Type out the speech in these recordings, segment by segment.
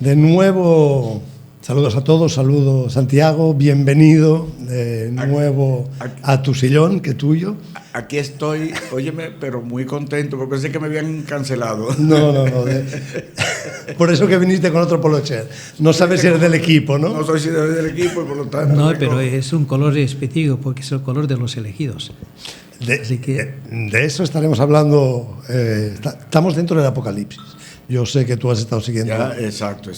De nuevo, saludos a todos, saludos Santiago, bienvenido de nuevo a tu sillón, que tuyo. Aquí estoy, óyeme, pero muy contento, porque pensé que me habían cancelado. No. Por eso que viniste con otro polocher. No sabes si eres del equipo, ¿no? No soy del equipo y por lo tanto... No, pero es un color específico, porque es el color de los elegidos. Así que... de eso estaremos hablando. Estamos dentro del Apocalipsis. Yo sé que tú has estado siguiendo exacto.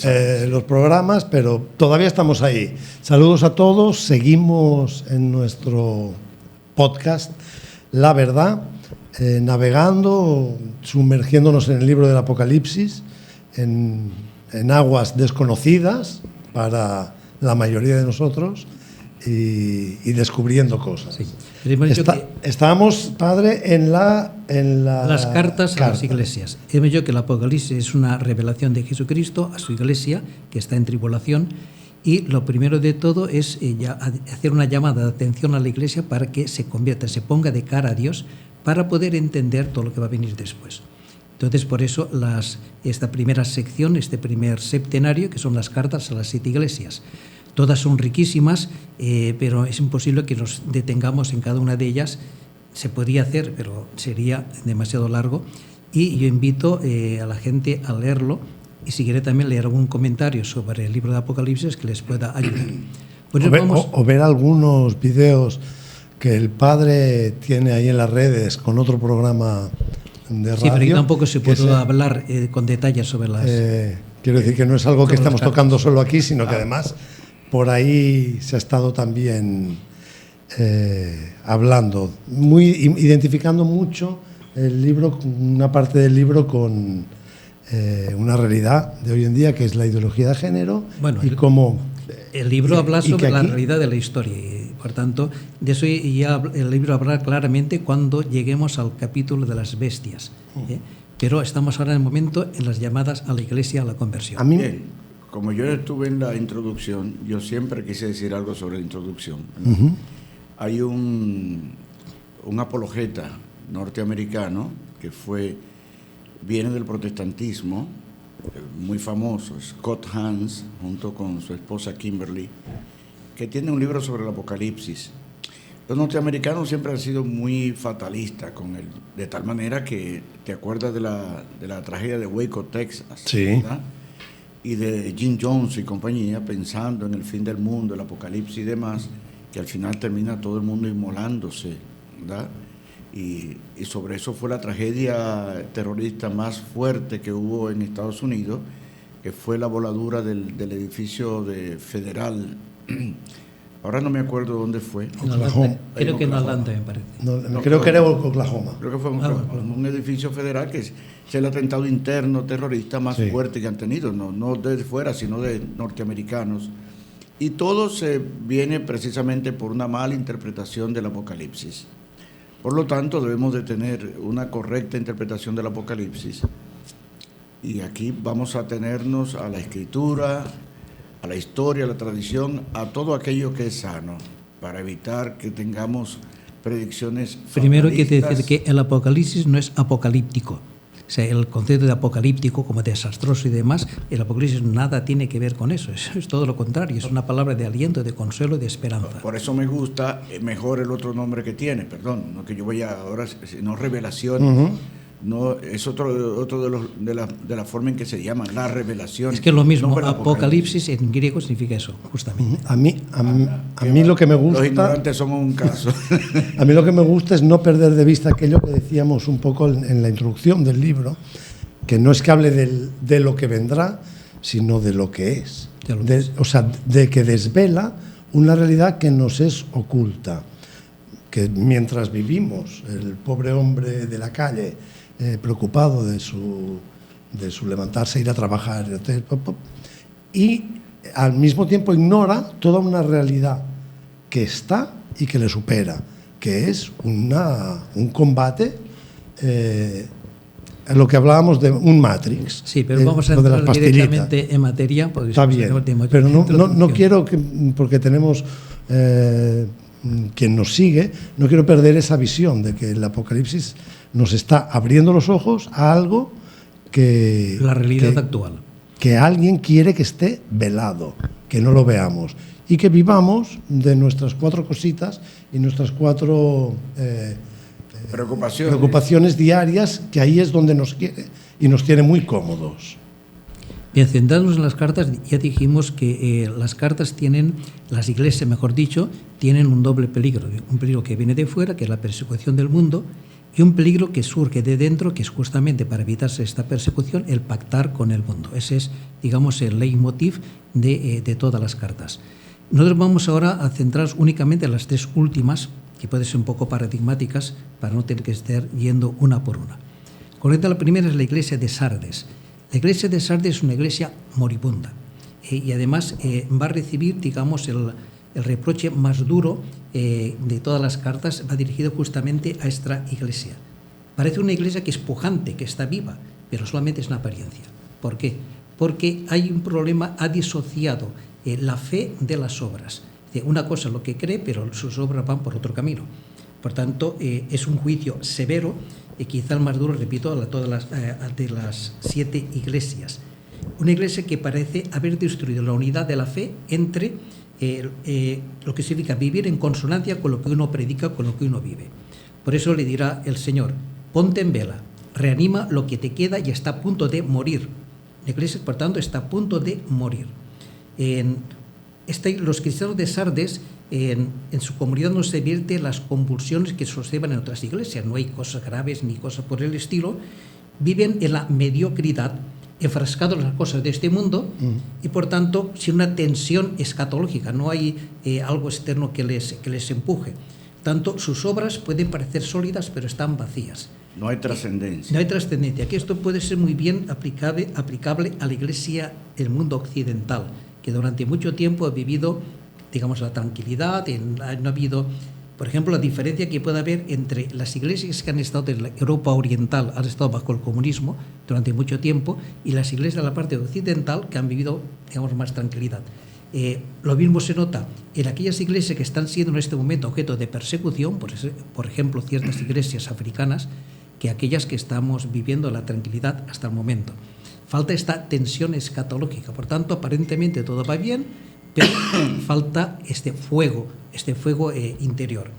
Los programas, pero todavía estamos ahí. Saludos a todos. Seguimos en nuestro podcast La Verdad, navegando, sumergiéndonos en el libro del Apocalipsis, en aguas desconocidas para la mayoría de nosotros y descubriendo cosas. Sí. Estábamos, padre, en las cartas a las iglesias. Hemos dicho que el Apocalipsis es una revelación de Jesucristo a su iglesia, que está en tribulación, y lo primero de todo es hacer una llamada de atención a la iglesia para que se convierta, se ponga de cara a Dios, para poder entender todo lo que va a venir después. Entonces, por eso esta primera sección, este primer septenario, que son las cartas a las 7 iglesias. Todas son riquísimas, pero es imposible que nos detengamos en cada una de ellas. Se podría hacer, pero sería demasiado largo. Y yo invito a la gente a leerlo, y si quiere también leer algún comentario sobre el libro de Apocalipsis que les pueda ayudar. Pues o ver algunos videos que el padre tiene ahí en las redes con otro programa de radio. Sí, pero yo tampoco se puede hablar con detalles sobre las... Quiero decir que no es algo que estamos tocando solo aquí, sino que además por ahí se ha estado también hablando, identificando mucho el libro, una parte del libro con una realidad de hoy en día, que es la ideología de género. Bueno, y cómo... El libro habla sobre la realidad de la historia, y por tanto, de eso ya el libro habla claramente cuando lleguemos al capítulo de las bestias. Pero estamos ahora en el momento en las llamadas a la iglesia a la conversión. A mí, como yo estuve en la introducción, yo siempre quise decir algo sobre la introducción. Hay un apologeta norteamericano que viene del protestantismo, muy famoso, Scott Hahn, junto con su esposa Kimberly, que tiene un libro sobre el Apocalipsis. Los norteamericanos siempre han sido muy fatalistas con él, de tal manera que te acuerdas de la tragedia de Waco, Texas, sí, ¿verdad? Y de Jim Jones y compañía, pensando en el fin del mundo, el Apocalipsis y demás, que al final termina todo el mundo inmolándose, ¿verdad? Y sobre eso fue la tragedia terrorista más fuerte que hubo en Estados Unidos, que fue la voladura del edificio federal. Ahora no me acuerdo dónde fue. Creo que en Atlanta, me parece. Creo que era Oklahoma. Creo que fue un edificio federal que es el atentado interno terrorista más fuerte que han tenido, no de fuera, sino de norteamericanos. Y todo se viene precisamente por una mala interpretación del Apocalipsis. Por lo tanto, debemos de tener una correcta interpretación del Apocalipsis. Y aquí vamos a atenernos a la Escritura, a la historia, a la tradición, a todo aquello que es sano, para evitar que tengamos predicciones fatalistas. Primero hay que decir que el Apocalipsis no es apocalíptico. O sea, el concepto de apocalíptico como desastroso y demás, el Apocalipsis nada tiene que ver con eso. Es todo lo contrario, es una palabra de aliento, de consuelo, de esperanza. Por eso me gusta mejor el otro nombre que tiene, perdón, no que yo vaya ahora, sino revelación. No, es otro de la forma en que se llama, la revelación. Es que es lo mismo, Apocalipsis en griego significa eso, justamente. A mí lo que me gusta... Los ignorantes son un caso. A mí lo que me gusta es no perder de vista aquello que decíamos un poco en la introducción del libro, que no es que hable de lo que vendrá, sino de lo que es. O sea, de que desvela una realidad que nos es oculta. Que mientras vivimos, el pobre hombre de la calle, preocupado de su levantarse, ir a trabajar, y al mismo tiempo ignora toda una realidad que está y que le supera, que es un combate, lo que hablábamos de un Matrix. Sí, pero vamos a entrar directamente en materia. Está bien, pero no quiero que, porque tenemos quien nos sigue, no quiero perder esa visión de que el Apocalipsis nos está abriendo los ojos a algo que... La realidad actual. que alguien quiere que esté velado, que no lo veamos y que vivamos de nuestras 4 cositas y nuestras 4 preocupaciones diarias, que ahí es donde nos quiere y nos tiene muy cómodos. Bien, centrándonos en las cartas, ya dijimos que las cartas tienen, las iglesias, mejor dicho, tienen un doble peligro. Un peligro que viene de fuera, que es la persecución del mundo, y un peligro que surge de dentro, que es justamente para evitarse esta persecución, el pactar con el mundo. Ese es, digamos, el leitmotiv de todas las cartas. Nosotros vamos ahora a centrarnos únicamente en las 3 últimas, que pueden ser un poco paradigmáticas, para no tener que estar yendo una por una. Correcta, la primera es la iglesia de Sardes. La iglesia de Sardes es una iglesia moribunda y además va a recibir, digamos, el reproche más duro de todas las cartas, va dirigido justamente a esta iglesia. Parece una iglesia que es pujante, que está viva, pero solamente es una apariencia. ¿Por qué? Porque hay un problema, ha disociado la fe de las obras. Una cosa es lo que cree, pero sus obras van por otro camino. Por tanto, es un juicio severo, quizá el más duro, repito, de las 7 iglesias. Una iglesia que parece haber destruido la unidad de la fe entre lo que significa vivir en consonancia con lo que uno predica, con lo que uno vive. Por eso le dirá el Señor: ponte en vela, reanima lo que te queda y está a punto de morir. La iglesia, por tanto, está a punto de morir. Los cristianos de Sardes, en su comunidad no se vierten las convulsiones que se observan en otras iglesias, no hay cosas graves ni cosas por el estilo, viven en la mediocridad, enfrascados en las cosas de este mundo y por tanto sin una tensión escatológica, no hay algo externo que les empuje. Tanto sus obras pueden parecer sólidas pero están vacías. No hay trascendencia. No hay trascendencia, que esto puede ser muy bien aplicable a la iglesia del mundo occidental, que durante mucho tiempo ha vivido, digamos, la tranquilidad, no ha habido, por ejemplo, la diferencia que puede haber entre las iglesias que han estado en la Europa oriental, han estado bajo el comunismo durante mucho tiempo, y las iglesias de la parte occidental que han vivido, digamos, más tranquilidad. Lo mismo se nota en aquellas iglesias que están siendo en este momento objeto de persecución, por ejemplo, ciertas iglesias africanas, que aquellas que estamos viviendo la tranquilidad hasta el momento. Falta esta tensión escatológica, por tanto, aparentemente todo va bien, pero falta este fuego interior.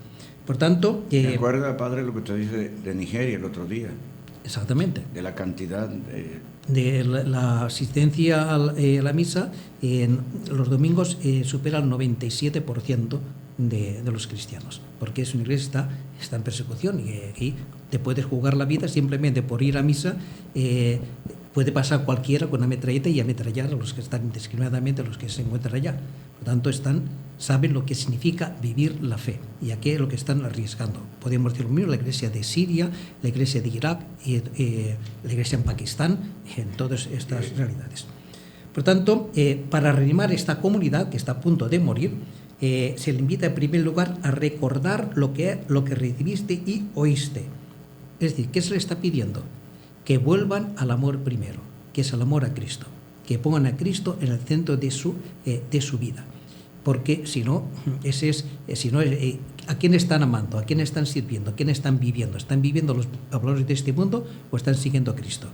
Por tanto... ¿Me acuerda, padre, lo que usted dice de Nigeria el otro día? Exactamente. De la cantidad... De la asistencia a la misa, en los domingos supera el 97% de los cristianos, porque es una iglesia que está en persecución y aquí te puedes jugar la vida simplemente por ir a misa. Puede pasar cualquiera con una metralleta y ametrallar a los que están indiscriminadamente, a los que se encuentran allá. Por tanto, saben lo que significa vivir la fe y a qué es lo que están arriesgando. Podemos decir lo mismo, la iglesia de Siria, la iglesia de Irak, la iglesia en Pakistán, en todas estas realidades. Por tanto, para reanimar esta comunidad que está a punto de morir, se le invita en primer lugar a recordar lo que recibiste y oíste. Es decir, ¿qué se le está pidiendo? Que vuelvan al amor primero, que es el amor a Cristo, que pongan a Cristo en el centro de su vida, porque si no, ¿a quién están amando? ¿A quién están sirviendo? ¿A quién están viviendo? ¿Están viviendo los valores de este mundo o están siguiendo a Cristo?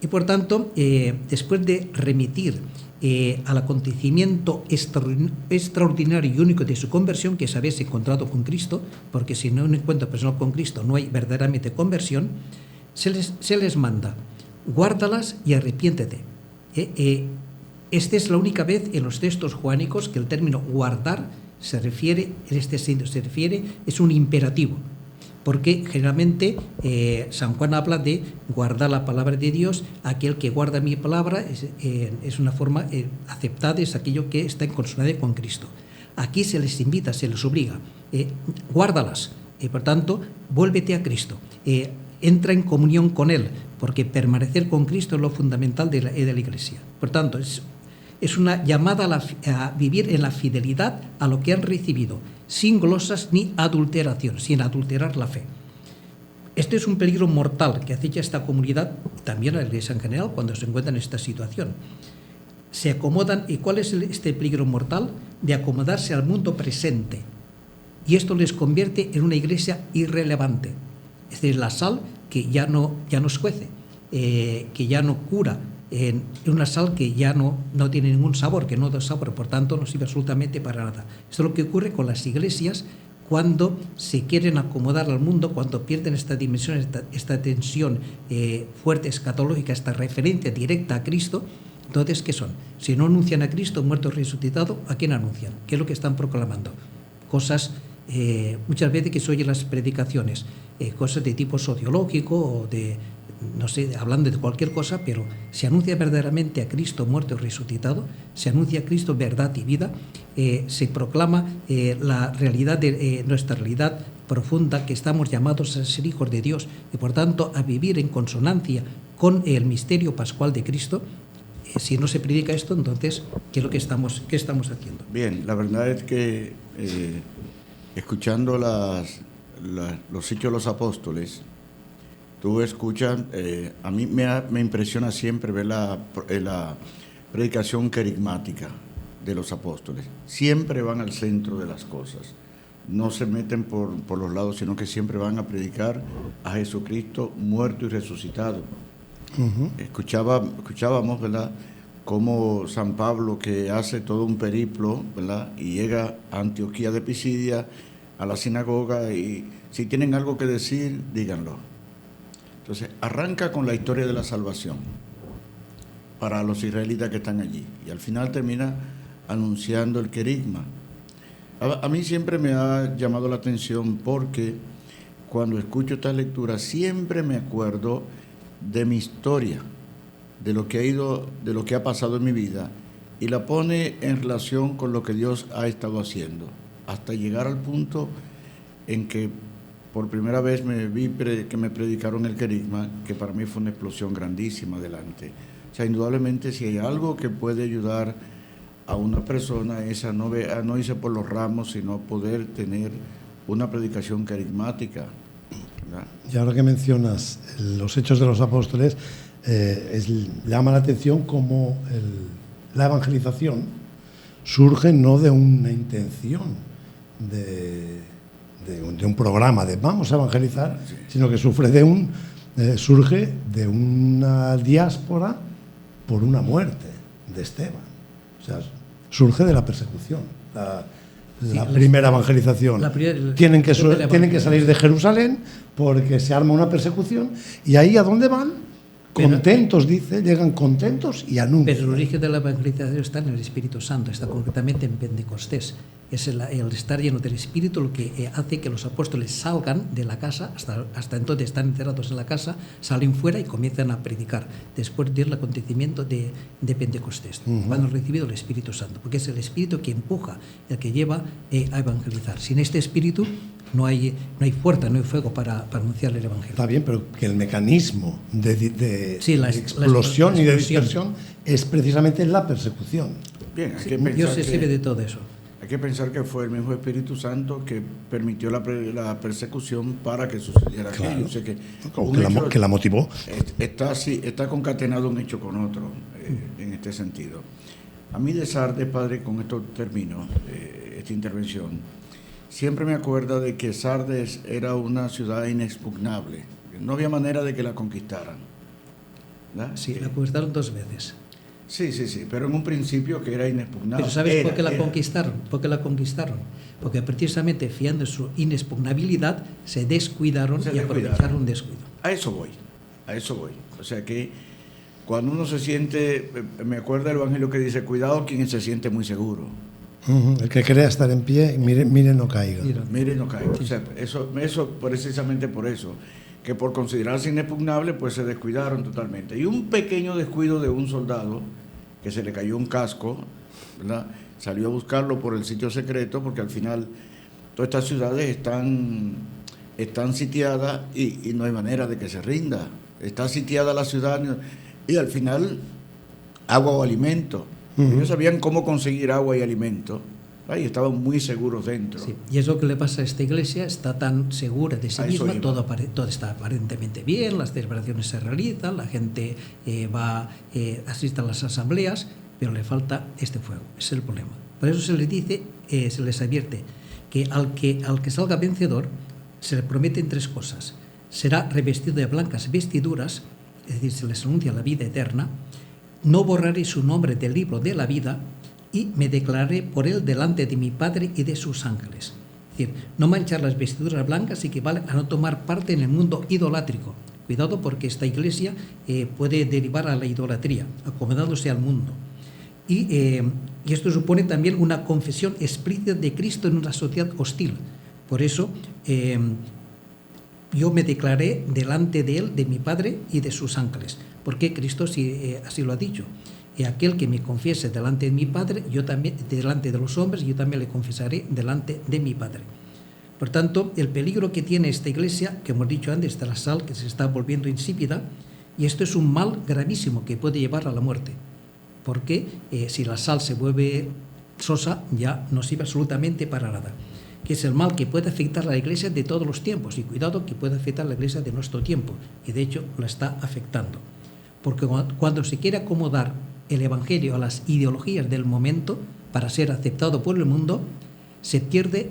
Y por tanto, después de remitir al acontecimiento extraordinario y único de su conversión, que es haberse encontrado con Cristo, porque si no hay un encuentro personal con Cristo no hay verdaderamente conversión, se les manda: guárdalas y arrepiéntete. Esta es la única vez en los textos juánicos que el término guardar se refiere, en este sentido se refiere, es un imperativo, porque generalmente San Juan habla de guardar la palabra de Dios. Aquel que guarda mi palabra es una forma aceptada, es aquello que está en consonancia con Cristo. Aquí se les invita, se les obliga, guárdalas, por tanto, vuélvete a Cristo. Entra en comunión con Él, porque permanecer con Cristo es lo fundamental de la Iglesia. Por tanto, es una llamada a vivir en la fidelidad a lo que han recibido, sin glosas ni adulteración, sin adulterar la fe. Este es un peligro mortal que acecha a esta comunidad, también a la Iglesia en general, cuando se encuentra en esta situación. Se acomodan, ¿y cuál es este peligro mortal? De acomodarse al mundo presente. Y esto les convierte en una iglesia irrelevante. Es decir, la sal que ya no escuece, que ya no cura, en una sal que ya no tiene ningún sabor, que no da sabor, por tanto no sirve absolutamente para nada. Esto es lo que ocurre con las iglesias cuando se quieren acomodar al mundo, cuando pierden esta dimensión, esta tensión fuerte, escatológica, esta referencia directa a Cristo. Entonces, ¿qué son? Si no anuncian a Cristo muerto y resucitado, ¿a quién anuncian? ¿Qué es lo que están proclamando? Cosas, muchas veces que se oyen las predicaciones, cosas de tipo sociológico o de, no sé, hablando de cualquier cosa, pero se anuncia verdaderamente a Cristo muerto y resucitado, se anuncia a Cristo verdad y vida, se proclama la realidad de nuestra realidad profunda, que estamos llamados a ser hijos de Dios y por tanto a vivir en consonancia con el misterio pascual de Cristo. Si no se predica esto, entonces, ¿qué es lo que estamos haciendo? Bien, la verdad es que escuchando los hechos de los apóstoles, tú escuchas, a mí me impresiona siempre ver la predicación querigmática de los apóstoles. Siempre van al centro de las cosas, no se meten por los lados, sino que siempre van a predicar a Jesucristo muerto y resucitado. Uh-huh. Escuchábamos, ¿verdad?, como San Pablo, que hace todo un periplo, ¿verdad?, y llega a Antioquía de Pisidia, a la sinagoga, y si tienen algo que decir, díganlo. Entonces, arranca con la historia de la salvación para los israelitas que están allí, y al final termina anunciando el querigma. A mí siempre me ha llamado la atención porque cuando escucho estas lecturas siempre me acuerdo de mi historia, de lo que ha pasado en mi vida, y la pone en relación con lo que Dios ha estado haciendo, hasta llegar al punto en que por primera vez me vi que me predicaron el querigma, que para mí fue una explosión grandísima adelante. O sea, indudablemente, si hay algo que puede ayudar a una persona, es a no irse por los ramos, sino poder tener una predicación querigmática. Y ahora que mencionas los Hechos de los Apóstoles, llama la atención cómo la evangelización surge no de una intención de un programa de vamos a evangelizar, sí, sino que surge de una diáspora por una muerte de Esteban. O sea, surge de la persecución. La primera evangelización. Tienen que salir de Jerusalén porque se arma una persecución, y ahí ¿a dónde van? Contentos, dice, llegan contentos y anuncian. Pero el origen de la evangelización está en el Espíritu Santo, está concretamente en Pentecostés. Es el estar lleno del Espíritu lo que hace que los apóstoles salgan de la casa, hasta entonces están encerrados en la casa, salen fuera y comienzan a predicar, después del acontecimiento de Pentecostés, cuando han recibido el Espíritu Santo, porque es el Espíritu que empuja, el que lleva a evangelizar. Sin este Espíritu no hay fuerza, no hay fuego para anunciar el Evangelio. Está bien, pero que el mecanismo de explosión y de dispersión es precisamente la persecución. Bien, hay sí, que pensar Dios se sirve de todo eso. Hay que pensar que fue el mismo Espíritu Santo que permitió la persecución para que sucediera aquello. O sea que la motivó. Está concatenado un hecho con otro en este sentido. A mí de Sardes, padre, con esto termino esta intervención, siempre me acuerdo de que Sardes era una ciudad inexpugnable. No había manera de que la conquistaran, ¿verdad? Sí, la conquistaron 2 veces. Sí, pero en un principio que era inexpugnable. Pero ¿sabes por qué la conquistaron? ¿Por qué la conquistaron? Porque precisamente fiando en su inexpugnabilidad se descuidaron y aprovecharon un descuido. A eso voy. O sea que cuando uno se siente, me acuerdo del Evangelio que dice, cuidado quien se siente muy seguro. El que crea estar en pie, mire no caiga. Mire no caiga. O sea, eso precisamente por eso, que por considerarse inexpugnable, pues se descuidaron totalmente. Y un pequeño descuido de un soldado, que se le cayó un casco, ¿verdad?, salió a buscarlo por el sitio secreto, porque al final todas estas ciudades están sitiadas y no hay manera de que se rinda. Está sitiada la ciudad y al final agua o alimento. Ellos sabían cómo conseguir agua y alimento. Y estaban muy seguros dentro. Sí, y es lo que le pasa a esta iglesia, está tan segura de sí misma, todo está aparentemente bien, las celebraciones se realizan, la gente asiste a las asambleas, pero le falta este fuego, ese es el problema. Por eso se les dice, se les advierte que al que salga vencedor se le prometen 3 cosas. Será revestido de blancas vestiduras, es decir, se les anuncia la vida eterna, no borraré su nombre del libro de la vida y me declararé por él delante de mi Padre y de sus ángeles. Es decir, no manchar las vestiduras blancas equivale a no tomar parte en el mundo idolátrico. Cuidado, porque esta iglesia puede derivar a la idolatría, acomodándose al mundo. Y esto supone también una confesión explícita de Cristo en una sociedad hostil. Por eso, yo me declaré delante de él, de mi Padre y de sus ángeles. Porque Cristo así lo ha dicho. Y aquel que me confiese delante de mi Padre, yo también, delante de los hombres, yo también le confesaré delante de mi Padre. Por tanto, el peligro que tiene esta iglesia, que hemos dicho antes, de la sal que se está volviendo insípida, y esto es un mal gravísimo que puede llevar a la muerte. Porque si la sal se vuelve sosa, ya no sirve absolutamente para nada. Que es el mal que puede afectar a la iglesia de todos los tiempos, y cuidado, que puede afectar a la iglesia de nuestro tiempo, y de hecho lo está afectando. Porque cuando se quiere acomodar el Evangelio a las ideologías del momento para ser aceptado por el mundo, se pierde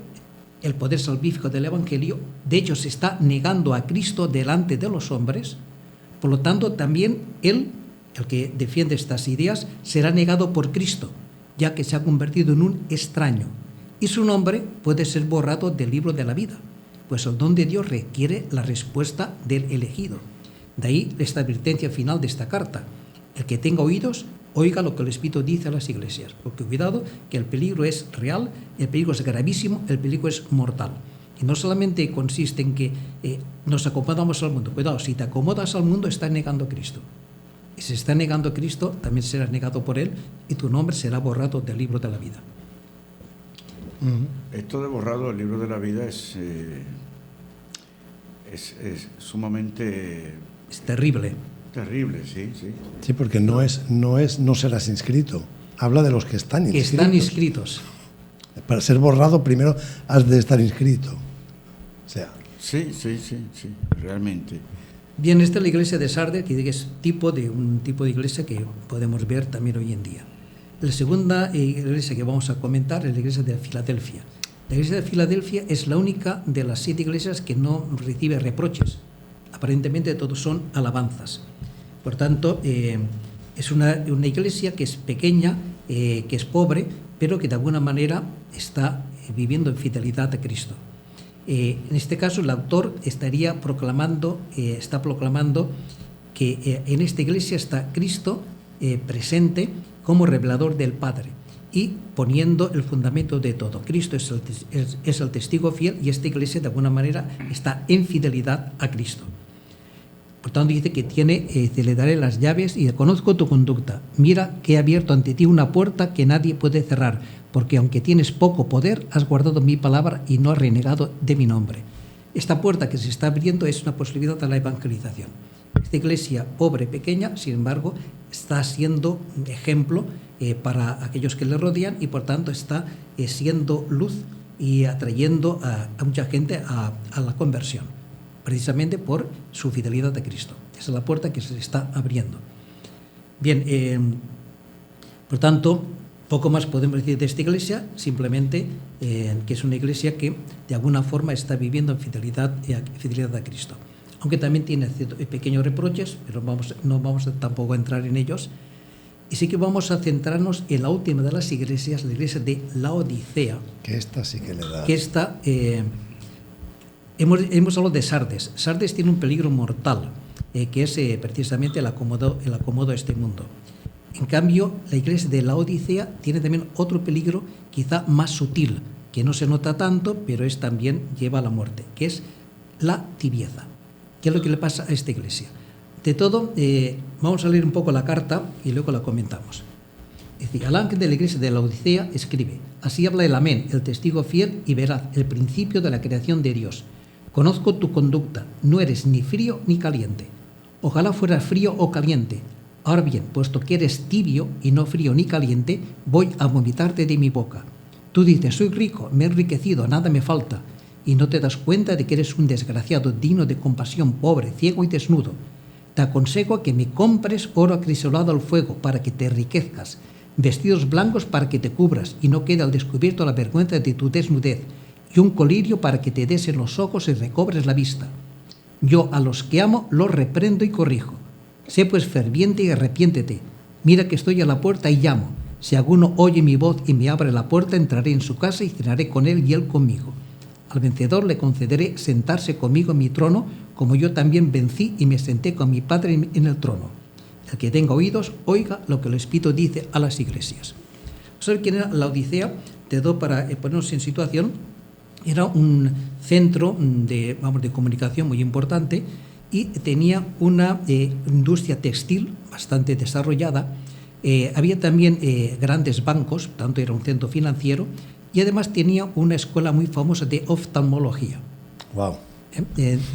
el poder salvífico del Evangelio. De hecho, se está negando a Cristo delante de los hombres. Por lo tanto, también él, el que defiende estas ideas, será negado por Cristo, ya que se ha convertido en un extraño. Y su nombre puede ser borrado del libro de la vida, pues el don de Dios requiere la respuesta del elegido. De ahí esta advertencia final de esta carta. El que tenga oídos, oiga lo que el Espíritu dice a las iglesias. Porque cuidado, que el peligro es real, el peligro es gravísimo, el peligro es mortal. Y no solamente consiste en que nos acomodamos al mundo. Cuidado, si te acomodas al mundo, estás negando a Cristo. Y si está negando a Cristo, también serás negado por él y tu nombre será borrado del libro de la vida. Esto de borrado del libro de la vida es sumamente... Es terrible. Terrible, sí. Sí, porque no serás inscrito. Habla de los que están inscritos. Que están inscritos. Para ser borrado, primero has de estar inscrito. O sea. Sí, realmente. Bien, esta es la iglesia de Sardes, que es un tipo de iglesia que podemos ver también hoy en día. La segunda iglesia que vamos a comentar es la iglesia de Filadelfia. La iglesia de Filadelfia es la única de las 7 iglesias que no recibe reproches. Aparentemente todos son alabanzas. Por tanto, es una iglesia que es pequeña, que es pobre, pero que de alguna manera está viviendo en fidelidad a Cristo. En este caso, el autor está proclamando que en esta iglesia está Cristo presente como revelador del Padre y poniendo el fundamento de todo. Cristo es el testigo fiel y esta iglesia de alguna manera está en fidelidad a Cristo. Por tanto, dice que le daré las llaves y conozco tu conducta. Mira que he abierto ante ti una puerta que nadie puede cerrar, porque aunque tienes poco poder, has guardado mi palabra y no has renegado de mi nombre. Esta puerta que se está abriendo es una posibilidad de la evangelización. Esta iglesia pobre, pequeña, sin embargo, está siendo ejemplo para aquellos que le rodean y, por tanto, está siendo luz y atrayendo a mucha gente a la conversión, precisamente por su fidelidad a Cristo. Esa es la puerta que se está abriendo. Bien, por tanto, poco más podemos decir de esta iglesia, simplemente que es una iglesia que de alguna forma está viviendo en fidelidad a Cristo. Aunque también tiene pequeños reproches, pero no vamos tampoco a entrar en ellos. Y sí que vamos a centrarnos en la última de las iglesias, la iglesia de Laodicea. Que esta sí que le da. Que esta... Hemos hablado de Sardes. Sardes tiene un peligro mortal, que es precisamente el acomodo de este mundo. En cambio, la iglesia de Laodicea tiene también otro peligro, quizá más sutil, que no se nota tanto, pero también lleva a la muerte, que es la tibieza. ¿Qué es lo que le pasa a esta iglesia? De todo, vamos a leer un poco la carta y luego la comentamos. Es decir, al ángel de la iglesia de Laodicea escribe: así habla el Amén, el testigo fiel y veraz, el principio de la creación de Dios. Conozco tu conducta, no eres ni frío ni caliente. Ojalá fueras frío o caliente. Ahora bien, puesto que eres tibio y no frío ni caliente, voy a vomitarte de mi boca. Tú dices, soy rico, me he enriquecido, nada me falta, y no te das cuenta de que eres un desgraciado digno de compasión, pobre, ciego y desnudo. Te aconsejo que me compres oro acrisolado al fuego para que te enriquezcas, vestidos blancos para que te cubras y no quede al descubierto la vergüenza de tu desnudez, y un colirio para que te des en los ojos y recobres la vista. Yo a los que amo los reprendo y corrijo. Sé pues ferviente y arrepiéntete. Mira que estoy a la puerta y llamo. Si alguno oye mi voz y me abre la puerta, entraré en su casa y cenaré con él y él conmigo. Al vencedor le concederé sentarse conmigo en mi trono, como yo también vencí y me senté con mi Padre en el trono. El que tenga oídos, oiga lo que el Espíritu dice a las iglesias. ¿Sabes quién era la Odisea? Te doy para ponernos en situación. Era un centro de comunicación muy importante y tenía una industria textil bastante desarrollada. Había también grandes bancos, tanto era un centro financiero, y además tenía una escuela muy famosa de oftalmología. Wow.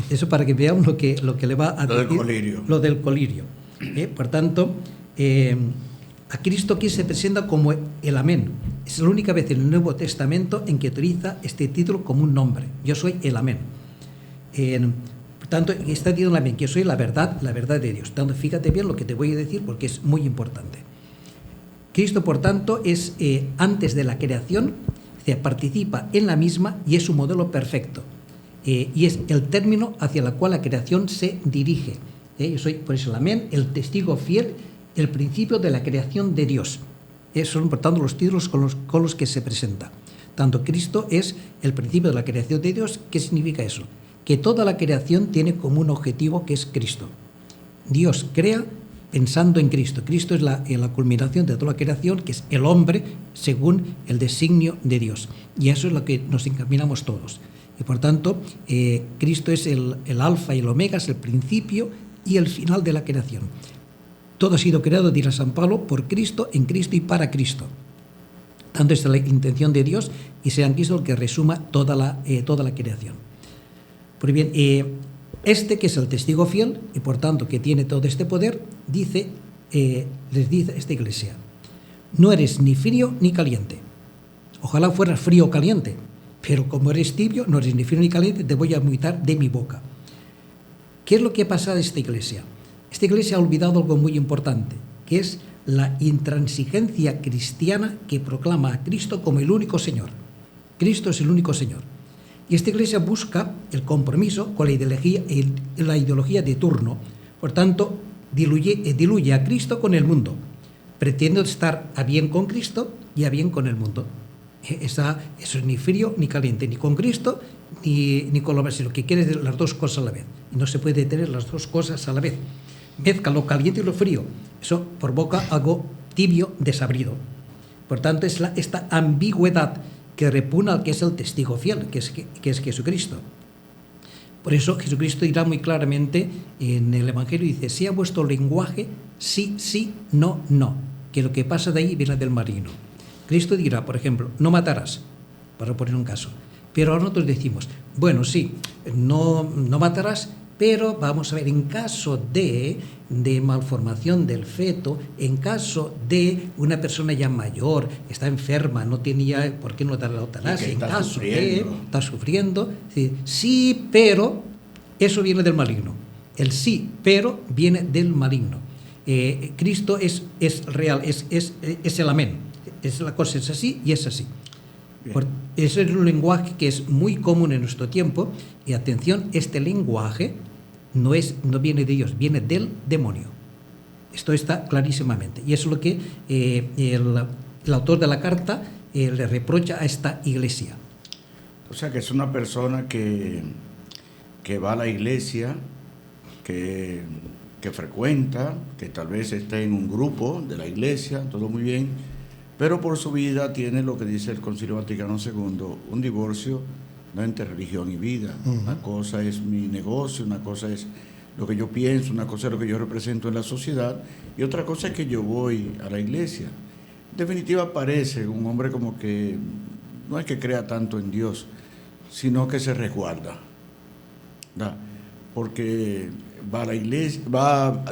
Eso para que veamos lo que le va a decir. Lo del colirio. Por tanto, a Cristo aquí se presenta como el Amén. Es la única vez en el Nuevo Testamento en que utiliza este título como un nombre. Yo soy el Amén. Por tanto, está diciendo el Amén, que yo soy la verdad de Dios. Tanto, fíjate bien lo que te voy a decir porque es muy importante. Cristo, por tanto, es antes de la creación, participa en la misma y es su modelo perfecto. Y es el término hacia el cual la creación se dirige. Yo soy, por eso, el Amén, el testigo fiel, el principio de la creación de Dios. Son, por tanto, los títulos con los que se presenta. Tanto Cristo es el principio de la creación de Dios. ¿Qué significa eso? Que toda la creación tiene como un objetivo que es Cristo. Dios crea pensando en Cristo. Cristo es la culminación de toda la creación, que es el hombre según el designio de Dios. Y eso es lo que nos encaminamos todos. Y por tanto, Cristo es el alfa y el omega, es el principio y el final de la creación. Todo ha sido creado, dirá San Pablo, por Cristo, en Cristo y para Cristo. Tanto esta es la intención de Dios y sea en Cristo el que resuma toda la creación. Pues bien, que es el testigo fiel y por tanto que tiene todo este poder, les dice esta iglesia: no eres ni frío ni caliente. Ojalá fueras frío o caliente, pero como eres tibio, no eres ni frío ni caliente, te voy a vomitar de mi boca. ¿Qué es lo que pasa a esta iglesia? Esta iglesia ha olvidado algo muy importante, que es la intransigencia cristiana que proclama a Cristo como el único Señor. Cristo es el único Señor. Y esta iglesia busca el compromiso con la ideología de turno. Por tanto, diluye a Cristo con el mundo, pretende estar a bien con Cristo y a bien con el mundo. Eso es ni frío ni caliente, ni con Cristo ni con lo demás. Lo que quiere es las dos cosas a la vez. Y no se puede tener las dos cosas a la vez. Mezcla lo caliente y lo frío. Eso provoca algo tibio, desabrido. Por tanto, es esta ambigüedad que repugna al que es el testigo fiel, que es Jesucristo. Por eso Jesucristo dirá muy claramente en el Evangelio, dice: sea vuestro lenguaje sí, sí, no, no, que lo que pasa de ahí viene del maligno. Cristo dirá, por ejemplo, no matarás, para poner un caso. Pero ahora nosotros decimos, bueno, sí, no matarás, pero vamos a ver, en caso de malformación del feto, en caso de una persona ya mayor, está enferma, no tenía por qué no dar la eutanasia, en caso de está sufriendo, sí, pero eso viene del maligno. El sí, pero viene del maligno. Cristo es real, es el amén. La cosa es así y es así. Ese es un lenguaje que es muy común en nuestro tiempo. Y atención, este lenguaje no viene de Dios, viene del demonio. Esto está clarísimamente. Y eso es lo que el autor de la carta le reprocha a esta iglesia. O sea, que es una persona que va a la iglesia, que frecuenta, que tal vez esté en un grupo de la iglesia, todo muy bien, pero por su vida tiene lo que dice el Concilio Vaticano II, un divorcio no entre religión y vida. Una cosa es mi negocio, una cosa es lo que yo pienso, una cosa es lo que yo represento en la sociedad, y otra cosa es que yo voy a la iglesia. En definitiva, parece un hombre como que no es que crea tanto en Dios, sino que se resguarda, ¿verdad? Porque va a la iglesia,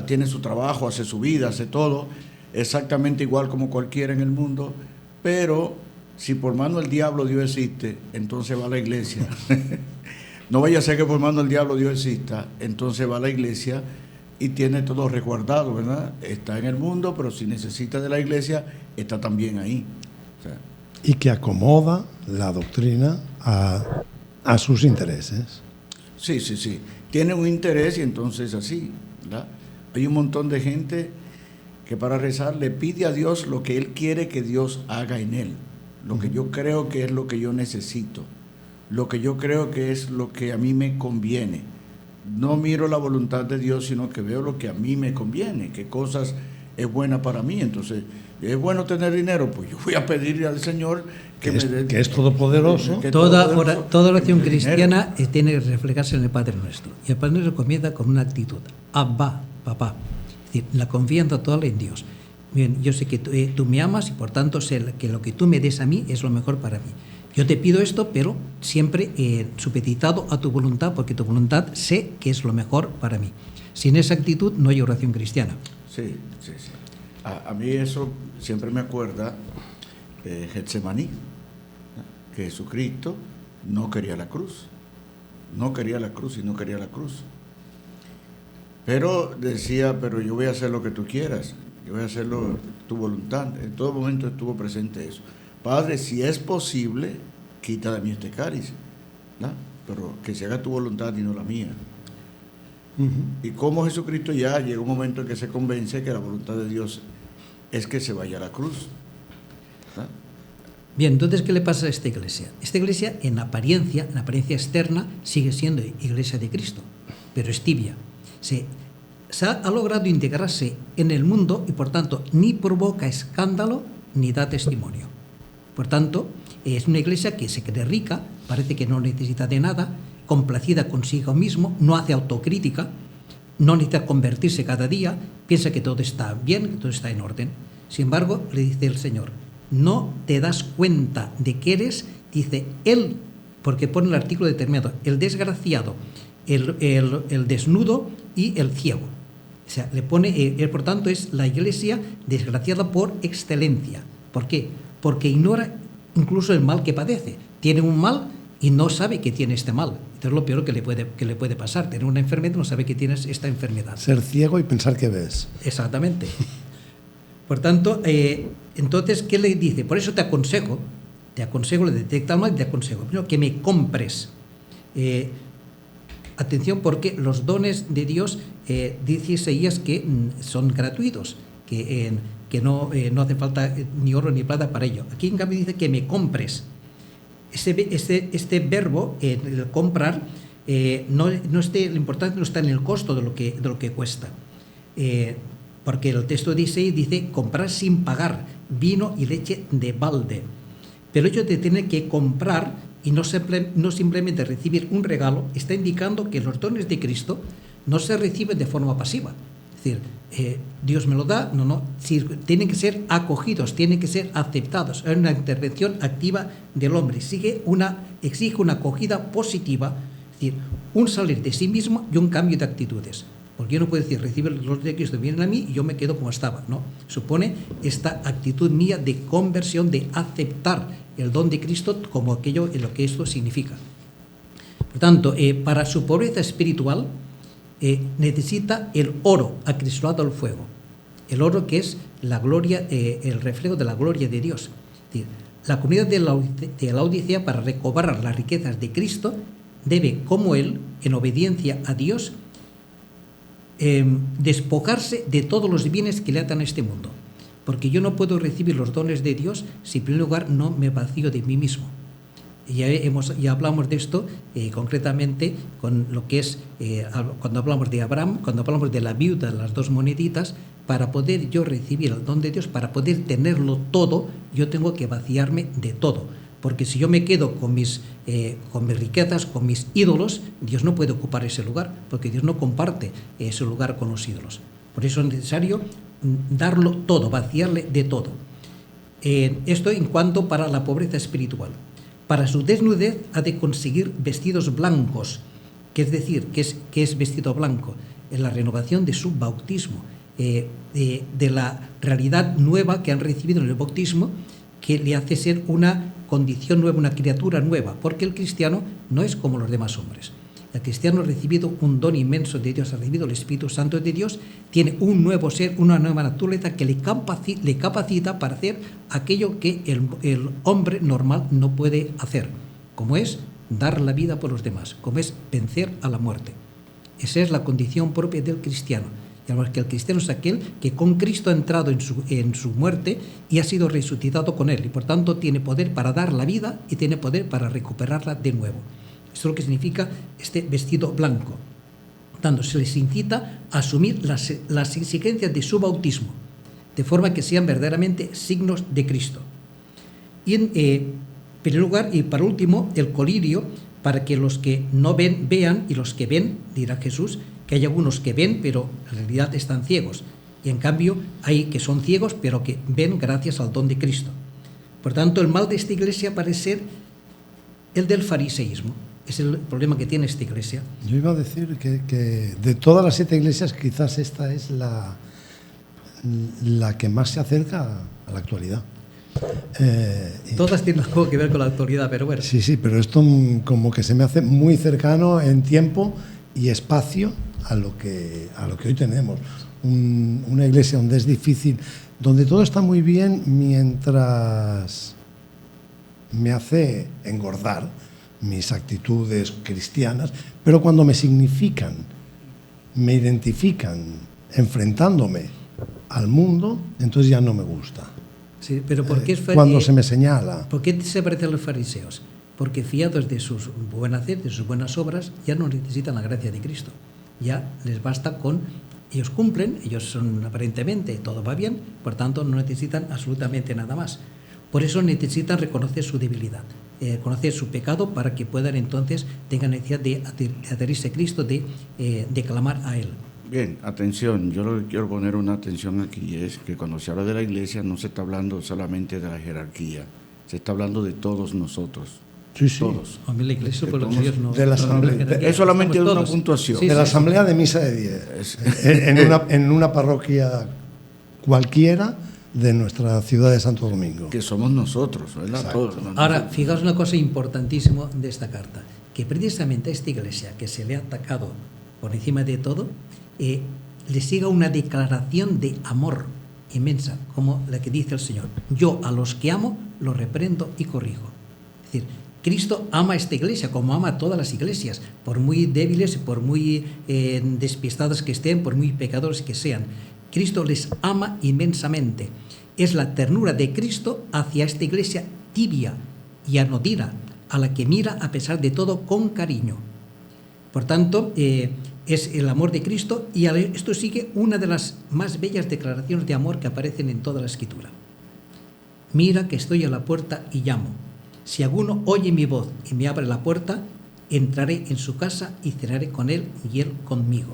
tiene su trabajo, hace su vida, hace todo, exactamente igual como cualquiera en el mundo, pero si por mano del diablo Dios existe, entonces va a la iglesia. No vaya a ser que por mano del diablo Dios exista, entonces va a la iglesia y tiene todo resguardado, ¿verdad? Está en el mundo, pero si necesita de la iglesia, está también ahí. O sea, y que acomoda la doctrina a sus intereses. Sí. Tiene un interés y entonces así, ¿verdad? Hay un montón de gente que para rezar le pide a Dios lo que él quiere que Dios haga en él, lo que yo creo que es lo que yo necesito, lo que yo creo que es lo que a mí me conviene. No miro la voluntad de Dios, sino que veo lo que a mí me conviene, qué cosas es buena para mí. Entonces, ¿es bueno tener dinero? Pues yo voy a pedirle al Señor que me dé. Que es todopoderoso. Toda oración cristiana tiene que reflejarse en el Padre Nuestro. Y el Padre Nuestro comienza con una actitud: Abba, papá. Es decir, la confianza total en Dios. Bien, yo sé que tú me amas y por tanto sé que lo que tú me des a mí es lo mejor para mí. Yo te pido esto, pero siempre supeditado a tu voluntad, porque tu voluntad sé que es lo mejor para mí. Sin esa actitud no hay oración cristiana. Sí. A mí eso siempre me acuerda Getsemaní, que Jesucristo no quería la cruz. No quería la cruz y no quería la cruz. Pero decía, pero yo voy a hacer lo que tú quieras, yo voy a hacer tu voluntad. En todo momento estuvo presente eso. Padre, si es posible, quita de mí este cáliz, ¿no? Pero que se haga tu voluntad y no la mía. Y como Jesucristo ya llega un momento en que se convence que la voluntad de Dios es que se vaya a la cruz, ¿no? Bien, entonces, ¿qué le pasa a esta iglesia? Esta iglesia, en apariencia externa, sigue siendo iglesia de Cristo, pero es tibia. Ha logrado integrarse en el mundo y, por tanto, ni provoca escándalo ni da testimonio. Por tanto, es una iglesia que se cree rica, parece que no necesita de nada, complacida consigo mismo, no hace autocrítica, no necesita convertirse cada día, piensa que todo está bien, que todo está en orden. Sin embargo, le dice el Señor, no te das cuenta de que eres, dice él, porque pone el artículo determinado, el desgraciado, el desnudo y el ciego. O sea, le pone, por tanto, es la iglesia desgraciada por excelencia. ¿Por qué? Porque ignora incluso el mal que padece. Tiene un mal y no sabe que tiene este mal. Entonces, lo peor que le puede pasar. Tener una enfermedad, no sabe que tienes esta enfermedad. Ser ciego y pensar que ves. Exactamente. Por tanto, entonces, ¿qué le dice? Por eso te aconsejo, le detecta el mal y te aconsejo. Primero, que me compres. Atención, porque los dones de Dios, dice Isaías, que son gratuitos, que no hace falta ni oro ni plata para ello. Aquí, en cambio, dice que me compres. Este verbo, el comprar, lo importante no está en el costo de lo que cuesta. Porque el texto de Isaías dice comprar sin pagar vino y leche de balde. Pero el hecho de tener que comprar y no simplemente recibir un regalo está indicando que los dones de Cristo no se reciben de forma pasiva. Es decir, Dios me lo da, tienen que ser acogidos, tienen que ser aceptados. Hay una intervención activa del hombre, exige una acogida positiva, es decir, un salir de sí mismo y un cambio de actitudes. Porque yo no puedo decir, recibe los dones de Cristo, vienen a mí y yo me quedo como estaba. No, supone esta actitud mía de conversión, de aceptar el don de Cristo como aquello en lo que esto significa. Por tanto, para su pobreza espiritual, necesita el oro acrisolado al fuego. El oro que es la gloria, el reflejo de la gloria de Dios. Es decir, la comunidad de la Odisea, para recobrar las riquezas de Cristo, debe, como él, en obediencia a Dios, despojarse de todos los bienes que le atan a este mundo. Porque yo no puedo recibir los dones de Dios si en primer lugar no me vacío de mí mismo. Ya hablamos de esto concretamente con lo que es, cuando hablamos de Abraham, cuando hablamos de la viuda de las dos moneditas. Para poder yo recibir el don de Dios, para poder tenerlo todo, yo tengo que vaciarme de todo. Porque si yo me quedo con mis riquezas, con mis ídolos, Dios no puede ocupar ese lugar, porque Dios no comparte ese lugar con los ídolos. Por eso es necesario darlo todo, vaciarle de todo. Esto en cuanto para la pobreza espiritual. Para su desnudez ha de conseguir vestidos blancos, que es decir, que es vestido blanco, en la renovación de su bautismo, de la realidad nueva que han recibido en el bautismo, que le hace ser una condición nueva, una criatura nueva, porque el cristiano no es como los demás hombres. El cristiano ha recibido un don inmenso de Dios, ha recibido el Espíritu Santo de Dios, tiene un nuevo ser, una nueva naturaleza que le capacita para hacer aquello que el hombre normal no puede hacer, como es dar la vida por los demás, como es vencer a la muerte. Esa es la condición propia del cristiano. Llamamos que el cristiano es aquel que con Cristo ha entrado en su muerte y ha sido resucitado con él, y por tanto tiene poder para dar la vida y tiene poder para recuperarla de nuevo. Esto es lo que significa este vestido blanco. Por tanto, se les incita a asumir las exigencias de su bautismo, de forma que sean verdaderamente signos de Cristo. Y en primer lugar, y para último, el colirio, para que los que no ven, vean, y los que ven, dirá Jesús, que hay algunos que ven, pero en realidad están ciegos. Y en cambio hay que son ciegos, pero que ven gracias al don de Cristo. Por tanto, el mal de esta iglesia parece ser el del fariseísmo. Es el problema que tiene esta iglesia. Yo iba a decir que de todas las 7 iglesias, quizás esta es la que más se acerca a la actualidad. Todas tienen algo que ver con la actualidad, pero bueno. Sí, pero esto como que se me hace muy cercano en tiempo y espacio a lo que hoy tenemos. Una iglesia donde es difícil, donde todo está muy bien mientras me hace engordar mis actitudes cristianas, pero cuando me significan, me identifican enfrentándome al mundo, entonces ya no me gusta. Sí, pero ¿por qué cuando se me señala? ¿Por qué se parecen a los fariseos? Porque fiados de sus buen hacer, de sus buenas obras, ya no necesitan la gracia de Cristo. Ya les basta con... Ellos cumplen, ellos son aparentemente, todo va bien, por tanto no necesitan absolutamente nada más. Por eso necesitan reconocer su debilidad, conocer su pecado, para que puedan entonces, tengan necesidad de adherirse a Cristo, de clamar a Él. Bien, atención, yo lo que quiero poner una atención aquí es que cuando se habla de la iglesia no se está hablando solamente de la jerarquía, se está hablando de todos nosotros. Sí. Todos. A mí la iglesia, por los Dios no... De la asamblea. Es solamente una puntuación. Sí, de la asamblea de misa de 10. En una parroquia cualquiera de nuestra ciudad de Santo Domingo. Que somos nosotros, ¿verdad? Todos. Ahora, fijaos una cosa importantísima de esta carta, que precisamente a esta iglesia que se le ha atacado por encima de todo, le siga una declaración de amor inmensa, como la que dice el Señor: yo a los que amo los reprendo y corrijo. Es decir, Cristo ama a esta iglesia como ama a todas las iglesias, por muy débiles, por muy despistadas que estén, por muy pecadores que sean. Cristo les ama inmensamente. Es la ternura de Cristo hacia esta iglesia tibia y anodina, a la que mira a pesar de todo con cariño. Por tanto, es el amor de Cristo, y esto sigue una de las más bellas declaraciones de amor que aparecen en toda la Escritura. Mira que estoy a la puerta y llamo. Si alguno oye mi voz y me abre la puerta, entraré en su casa y cenaré con él y él conmigo.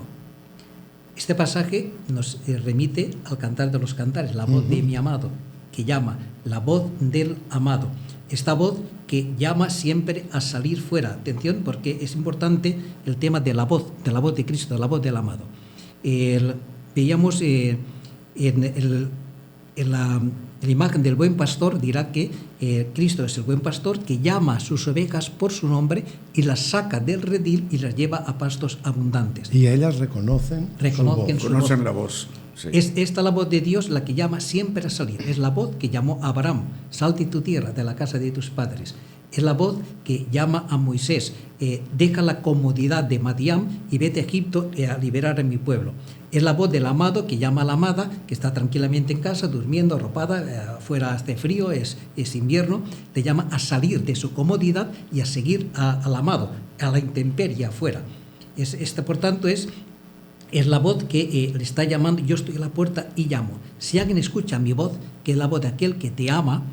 Este pasaje nos remite al Cantar de los Cantares, la voz de mi amado, que llama, la voz del amado. Esta voz que llama siempre a salir fuera. Atención, porque es importante el tema de la voz de Cristo, de la voz del amado. Veíamos en la imagen del buen pastor, dirá que Cristo es el buen pastor que llama a sus ovejas por su nombre y las saca del redil y las lleva a pastos abundantes. Y ellas reconocen su voz. Reconocen la voz. Sí. Es esta la voz de Dios la que llama siempre a salir. Es la voz que llamó a Abraham: salte de tu tierra, de la casa de tus padres. Es la voz que llama a Moisés: deja la comodidad de Madián y vete a Egipto a liberar a mi pueblo. Es la voz del amado que llama a la amada, que está tranquilamente en casa, durmiendo, arropada, afuera hace frío, es invierno, le llama a salir de su comodidad y a seguir al amado, a la intemperie afuera. Por tanto, es la voz que le está llamando: yo estoy a la puerta y llamo. Si alguien escucha mi voz, que es la voz de aquel que te ama,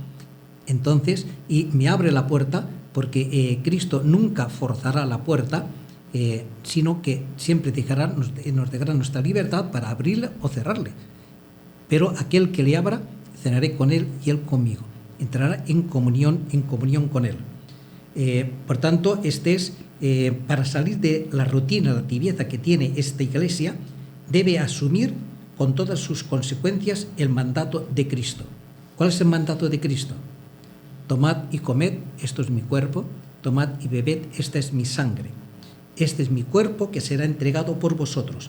entonces, y me abre la puerta, porque Cristo nunca forzará la puerta, sino que siempre nos dejará nuestra libertad para abrirle o cerrarle. Pero aquel que le abra, cenaré con él y él conmigo. Entrará en comunión con él. Por tanto, para salir de la rutina, la tibieza que tiene esta iglesia, debe asumir con todas sus consecuencias el mandato de Cristo. ¿Cuál es el mandato de Cristo? Tomad y comed, esto es mi cuerpo; tomad y bebed, esta es mi sangre. Este es mi cuerpo que será entregado por vosotros.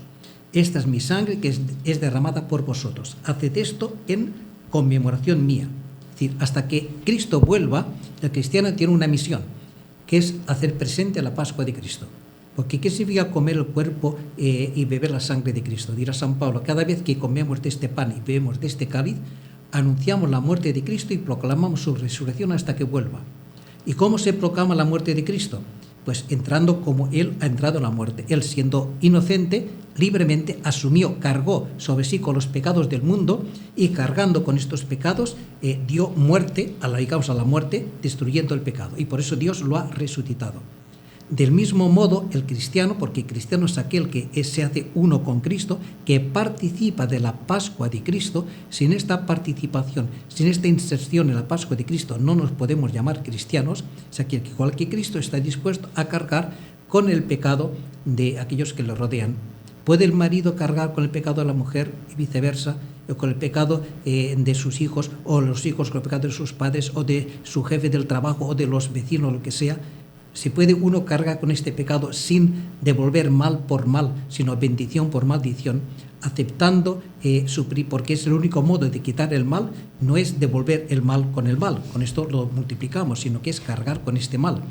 Esta es mi sangre que es derramada por vosotros. Haced esto en conmemoración mía. Es decir, hasta que Cristo vuelva, el cristiano tiene una misión, que es hacer presente la Pascua de Cristo. Porque ¿qué significa comer el cuerpo y beber la sangre de Cristo? Dirá San Pablo, cada vez que comemos de este pan y bebemos de este cáliz, anunciamos la muerte de Cristo y proclamamos su resurrección hasta que vuelva. ¿Y cómo se proclama la muerte de Cristo? Pues entrando como Él ha entrado en la muerte. Él, siendo inocente, libremente asumió, cargó sobre sí con los pecados del mundo y cargando con estos pecados dio muerte a la muerte, destruyendo el pecado. Y por eso Dios lo ha resucitado. Del mismo modo, el cristiano, porque cristiano es aquel que se hace uno con Cristo, que participa de la Pascua de Cristo. Sin esta participación, sin esta inserción en la Pascua de Cristo, no nos podemos llamar cristianos. Es aquel que, igual que Cristo, está dispuesto a cargar con el pecado de aquellos que le rodean. ¿Puede el marido cargar con el pecado de la mujer y viceversa? O con el pecado de sus hijos, o los hijos con el pecado de sus padres, o de su jefe del trabajo, o de los vecinos, lo que sea? ¿Se puede uno cargar con este pecado sin devolver mal por mal, sino bendición por maldición, aceptando porque es el único modo de quitar el mal? No es devolver el mal, con esto lo multiplicamos, sino que es cargar con este mal.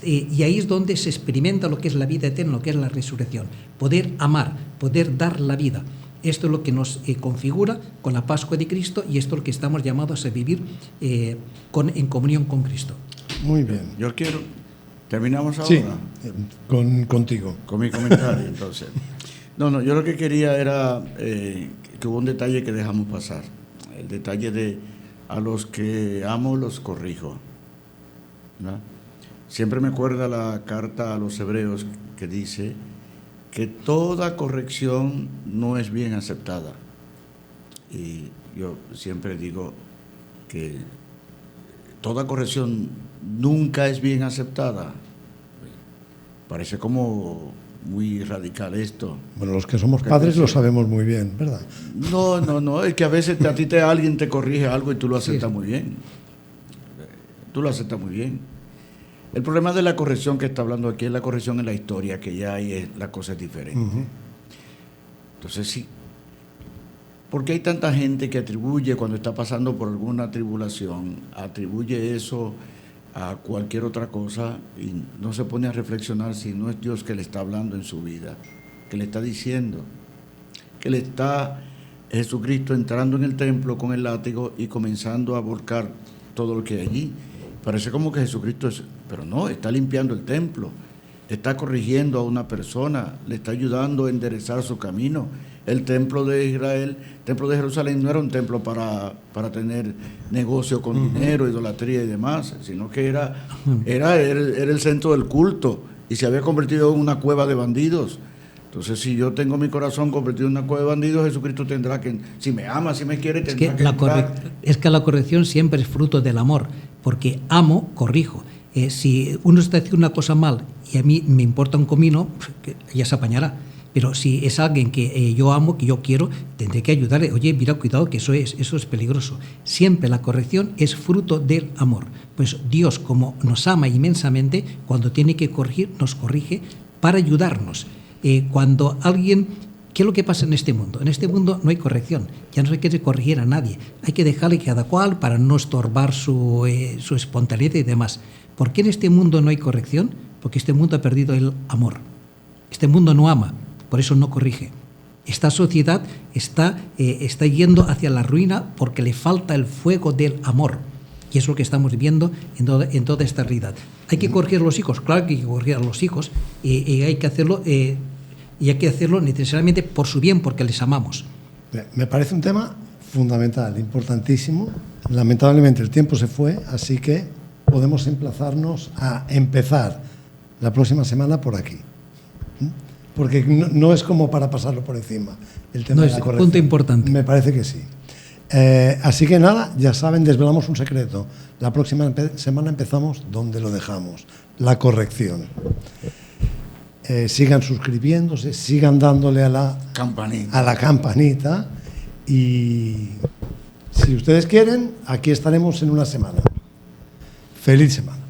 Y ahí es donde se experimenta lo que es la vida eterna, lo que es la resurrección, poder amar, poder dar la vida. Esto es lo que nos configura con la Pascua de Cristo, y esto es lo que estamos llamados a vivir en comunión con Cristo. Muy bien. Yo quiero... ¿Terminamos ahora? Sí, contigo. Con mi comentario, entonces. No, yo lo que quería era que hubo un detalle que dejamos pasar. El detalle de a los que amo los corrijo, ¿no? Siempre me acuerda la carta a los hebreos que dice que toda corrección no es bien aceptada. Y yo siempre digo que toda corrección nunca es bien aceptada. Parece como muy radical esto. Bueno, los que somos padres lo sabemos muy bien, ¿verdad? No, es que a veces alguien te corrige algo y tú lo aceptas muy bien. Tú lo aceptas muy bien. El problema de la corrección que está hablando aquí es la corrección en la historia, que ya ahí la cosa es diferente. Uh-huh. Entonces sí. ¿Por qué hay tanta gente que atribuye, cuando está pasando por alguna tribulación, atribuye eso a cualquier otra cosa y no se pone a reflexionar si no es Dios que le está hablando en su vida, que le está diciendo, que le está Jesucristo entrando en el templo con el látigo y comenzando a volcar todo lo que hay allí? Parece como que Jesucristo pero no, está limpiando el templo, está corrigiendo a una persona, le está ayudando a enderezar su camino. El templo de Israel, el templo de Jerusalén no era un templo para tener negocio con dinero, idolatría y demás, sino que era el centro del culto y se había convertido en una cueva de bandidos. Entonces, si yo tengo mi corazón convertido en una cueva de bandidos, Jesucristo tendrá que, si me ama, si me quiere, tendrá es que la corrección siempre es fruto del amor, porque amo, corrijo. Si uno está haciendo una cosa mal y a mí me importa un comino, ya se apañará. Pero si es alguien que yo amo, que yo quiero, tendré que ayudarle. Oye, mira, cuidado, que eso es peligroso. Siempre la corrección es fruto del amor. Pues Dios, como nos ama inmensamente, cuando tiene que corregir, nos corrige para ayudarnos. Cuando alguien... ¿Qué es lo que pasa en este mundo? En este mundo no hay corrección. Ya no se quiere corregir a nadie. Hay que dejarle cada cual para no estorbar su espontaneidad y demás. ¿Por qué en este mundo no hay corrección? Porque este mundo ha perdido el amor. Este mundo no ama. Por eso no corrige. Esta sociedad está yendo hacia la ruina porque le falta el fuego del amor. Y es lo que estamos viviendo en toda esta realidad. ¿Hay que corregir a los hijos? Claro que hay que corregir a los hijos. Y hay que hacerlo necesariamente por su bien, porque les amamos. Me parece un tema fundamental, importantísimo. Lamentablemente el tiempo se fue, así que podemos emplazarnos a empezar la próxima semana por aquí. Porque no es como para pasarlo por encima. El tema de la corrección. Es un punto importante. Me parece que sí. Así que nada, ya saben, desvelamos un secreto. La próxima semana empezamos donde lo dejamos, la corrección. Sigan suscribiéndose, sigan dándole a la campanita y si ustedes quieren, aquí estaremos en una semana. Feliz semana.